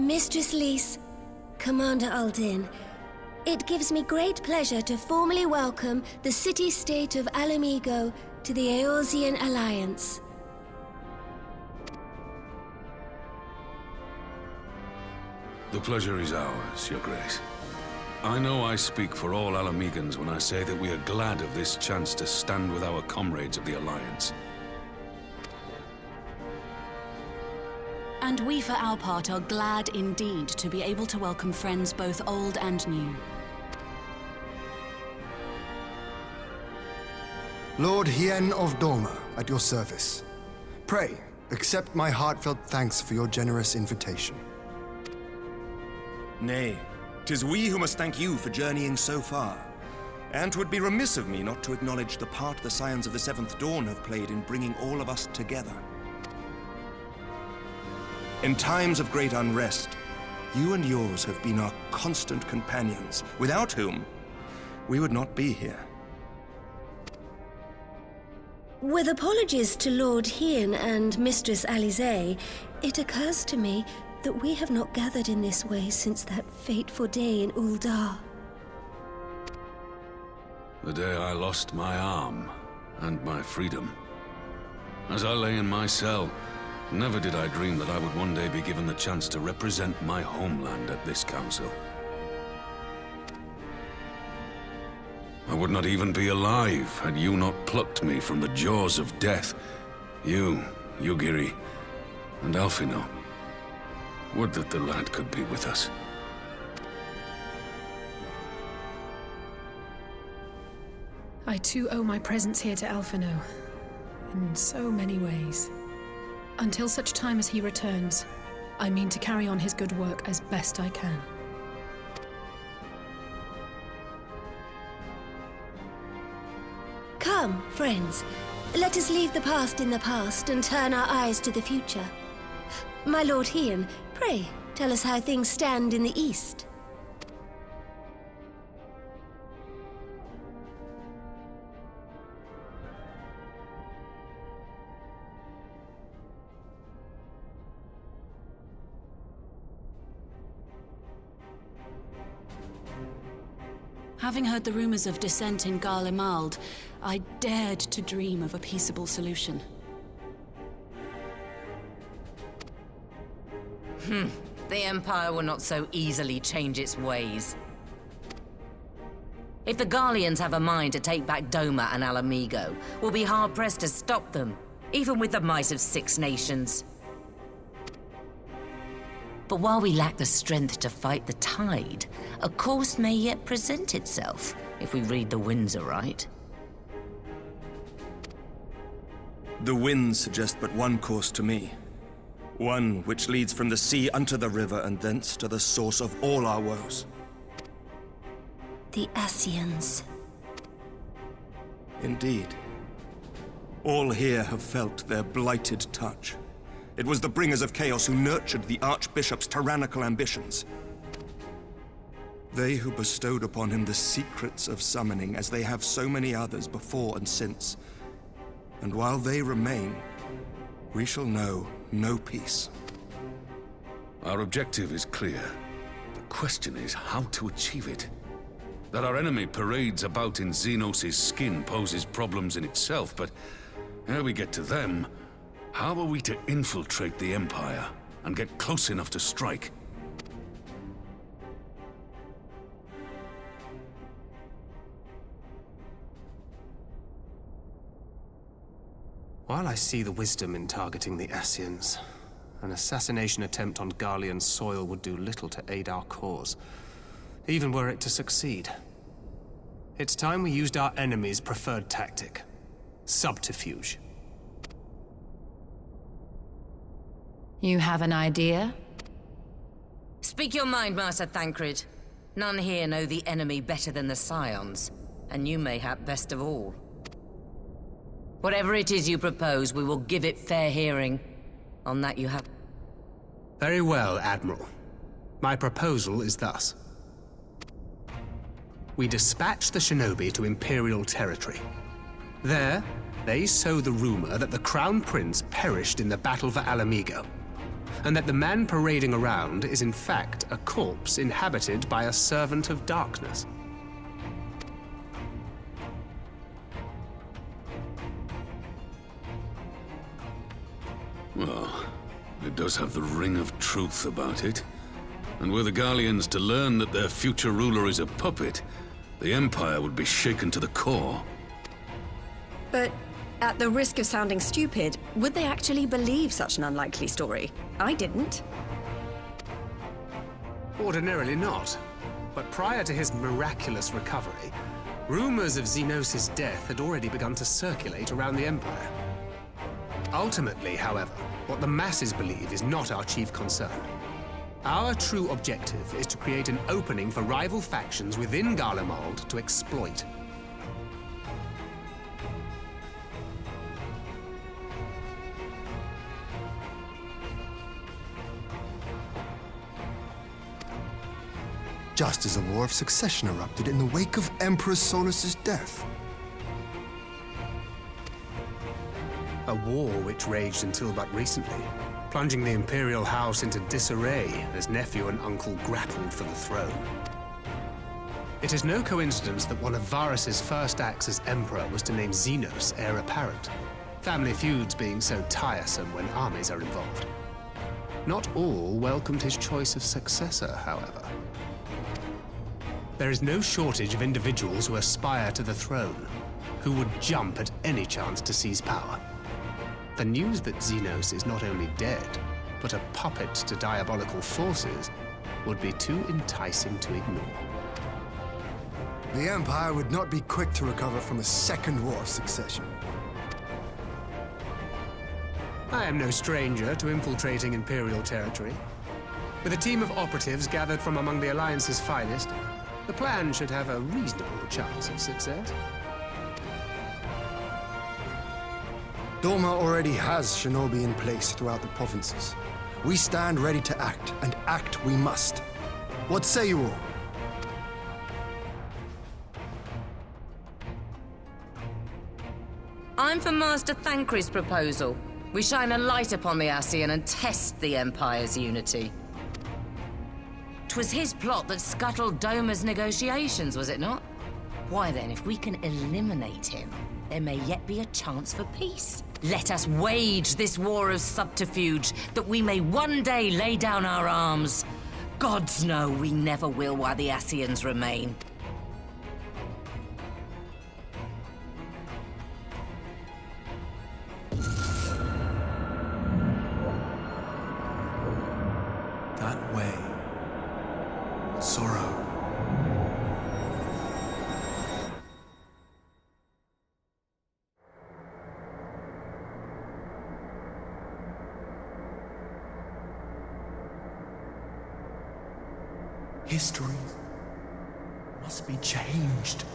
Mistress Lys, Commander Aldin, it gives me great pleasure to formally welcome the city-state of Alamigo to the Eorzean Alliance. The pleasure is ours, Your Grace. I know I speak for all Alamegans when I say that we are glad of this chance to stand with our comrades of the Alliance. And we, for our part, are glad indeed to be able to welcome friends both old and new. Lord Hien of Doma, at your service. Pray, accept my heartfelt thanks for your generous invitation. Nay, 'tis we who must thank you for journeying so far. And 'twould be remiss of me not to acknowledge the part the Scions of the Seventh Dawn have played in bringing all of us together. In times of great unrest, you and yours have been our constant companions, without whom we would not be here. With apologies to Lord Hien and Mistress Alisaie, it occurs to me that we have not gathered in this way since that fateful day in Uldar. The day I lost my arm and my freedom. As I lay in my cell, never did I dream that I would one day be given the chance to represent my homeland at this council. I would not even be alive had you not plucked me from the jaws of death. You, Yugiri, and Alphino. Would that the lad could be with us. I too owe my presence here to Alphino, in so many ways. Until such time as he returns, I mean to carry on his good work as best I can. Come, friends, let us leave the past in the past and turn our eyes to the future. My Lord Hien, pray, tell us how things stand in the East. Having heard the rumors of dissent in Garlemald, I dared to dream of a peaceable solution. The Empire will not so easily change its ways. If the Garleans have a mind to take back Doma and Alamigo, we'll be hard-pressed to stop them, even with the might of 6 nations. But while we lack the strength to fight the tide, a course may yet present itself, if we read the winds aright. The winds suggest but one course to me. One which leads from the sea unto the river and thence to the source of all our woes. The Ascians. Indeed. All here have felt their blighted touch. It was the bringers of chaos who nurtured the Archbishop's tyrannical ambitions. They who bestowed upon him the secrets of summoning, as they have so many others before and since. And while they remain, we shall know no peace. Our objective is clear. The question is how to achieve it. That our enemy parades about in Xenos' skin poses problems in itself, but ere we get to them, how are we to infiltrate the Empire and get close enough to strike? While I see the wisdom in targeting the Ascians, an assassination attempt on Garlean soil would do little to aid our cause, even were it to succeed. It's time we used our enemy's preferred tactic: subterfuge. You have an idea? Speak your mind, Master Thancred. None here know the enemy better than the Scions, and you mayhap best of all. Whatever it is you propose, we will give it fair hearing. On that you have... Very well, Admiral. My proposal is thus. We dispatch the shinobi to Imperial territory. There, they sow the rumor that the Crown Prince perished in the battle for Alamigo. and that the man parading around is in fact a corpse inhabited by a servant of darkness. Well, it does have the ring of truth about it. And were the Garleans to learn that their future ruler is a puppet, the Empire would be shaken to the core. But at the risk of sounding stupid, would they actually believe such an unlikely story? I didn't. Ordinarily not. But prior to his miraculous recovery, rumors of Xenos' death had already begun to circulate around the Empire. Ultimately, however, what the masses believe is not our chief concern. Our true objective is to create an opening for rival factions within Garlemald to exploit. Just as a war of succession erupted in the wake of Emperor Solus' death. A war which raged until but recently, plunging the Imperial House into disarray as nephew and uncle grappled for the throne. It is no coincidence that one of Varus's first acts as Emperor was to name Xenos heir apparent, family feuds being so tiresome when armies are involved. Not all welcomed his choice of successor, however. There is no shortage of individuals who aspire to the throne, who would jump at any chance to seize power. The news that Xenos is not only dead, but a puppet to diabolical forces, would be too enticing to ignore. The Empire would not be quick to recover from a second war of succession. I am no stranger to infiltrating Imperial territory. With a team of operatives gathered from among the Alliance's finest, the plan should have a reasonable chance of success. Doma already has shinobi in place throughout the provinces. We stand ready to act, and act we must. What say you all? I'm for Master Thancred's proposal. We shine a light upon the Ascian and test the Empire's unity. 'Twas his plot that scuttled Doma's negotiations, was it not? Why then, if we can eliminate him, there may yet be a chance for peace. Let us wage this war of subterfuge, that we may one day lay down our arms. Gods know we never will while the Ascians remain. That way. Sorrow. History must be changed.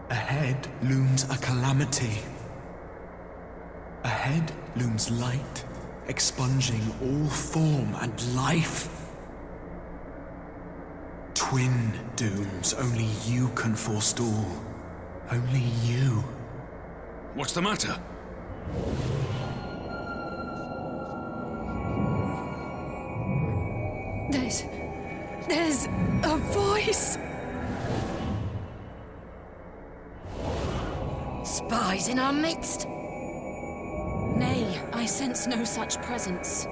Ahead looms a calamity. Ahead looms light, expunging all form and life. Twin dooms only you can forestall. Only you. What's the matter? There's a voice! Spies in our midst? Nay, I sense no such presence.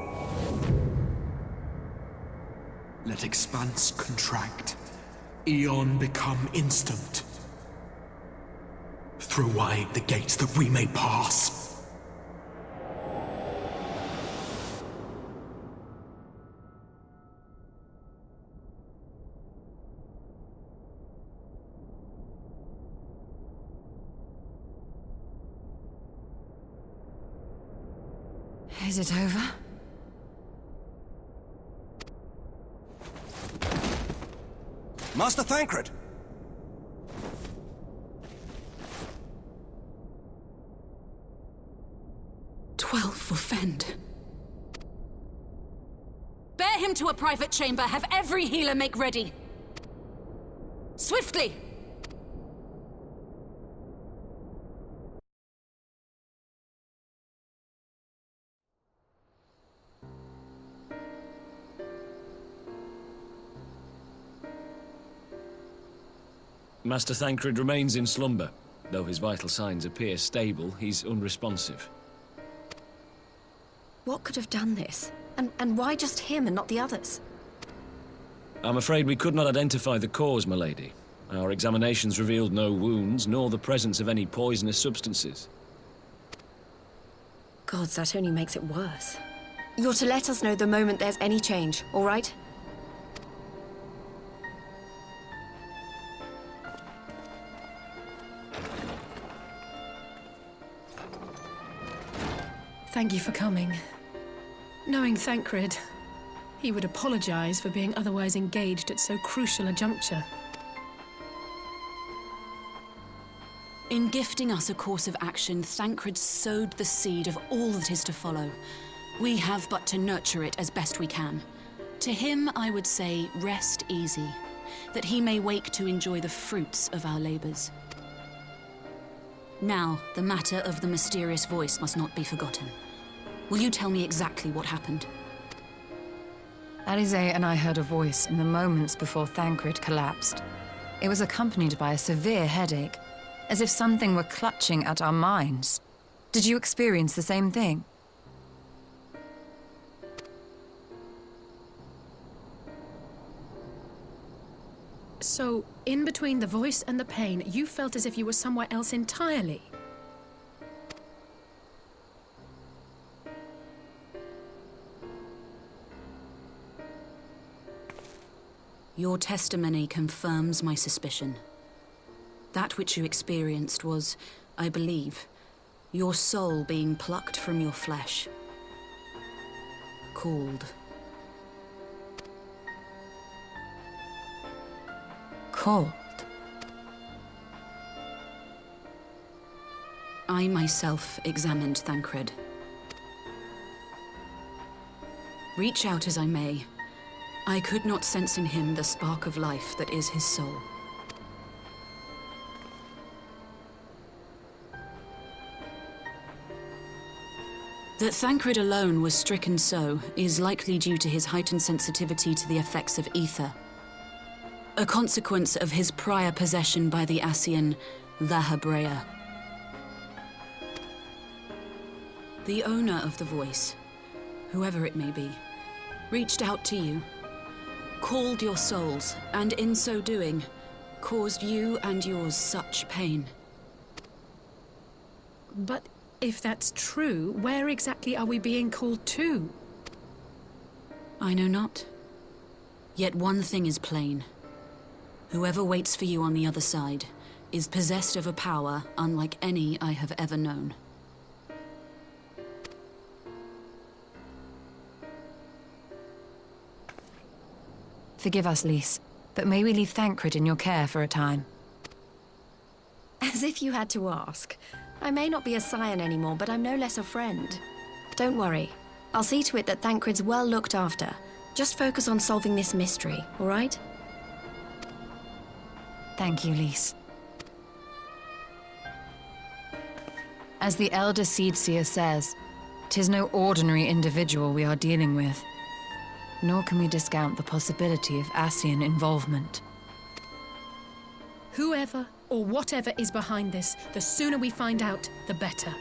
Let expanse contract. Eon become instant. Throw wide the gates that we may pass. Is it over? Master Thancred! 12 for Fend. Bear him to a private chamber. Have every healer make ready. Swiftly! Master Thancred remains in slumber. Though his vital signs appear stable, he's unresponsive. What could have done this? And why just him and not the others? I'm afraid we could not identify the cause, my lady. Our examinations revealed no wounds, nor the presence of any poisonous substances. Gods, that only makes it worse. You're to let us know the moment there's any change, all right? Thank you for coming. Knowing Thancred, he would apologize for being otherwise engaged at so crucial a juncture. In gifting us a course of action, Thancred sowed the seed of all that is to follow. We have but to nurture it as best we can. To him, I would say, rest easy, that he may wake to enjoy the fruits of our labors. Now, the matter of the mysterious voice must not be forgotten. Will you tell me exactly what happened? Alize and I heard a voice in the moments before Thancred collapsed. It was accompanied by a severe headache, as if something were clutching at our minds. Did you experience the same thing? So, in between the voice and the pain, you felt as if you were somewhere else entirely? Your testimony confirms my suspicion. That which you experienced was, I believe, your soul being plucked from your flesh. Called. Called? I myself examined Thancred. Reach out as I may, I could not sense in him the spark of life that is his soul. That Thancred alone was stricken so is likely due to his heightened sensitivity to the effects of ether, a consequence of his prior possession by the Ascian Lahabrea. The owner of the voice, whoever it may be, reached out to you, called your souls, and in so doing, caused you and yours such pain. But if that's true, where exactly are we being called to? I know not. Yet one thing is plain. Whoever waits for you on the other side is possessed of a power unlike any I have ever known. Forgive us, Lys, but may we leave Thancred in your care for a time? As if you had to ask. I may not be a scion anymore, but I'm no less a friend. Don't worry. I'll see to it that Thancred's well looked after. Just focus on solving this mystery, all right? Thank you, Lys. As the Elder Seedseer says, 'tis no ordinary individual we are dealing with. Nor can we discount the possibility of Ascian involvement. Whoever or whatever is behind this, the sooner we find out, the better.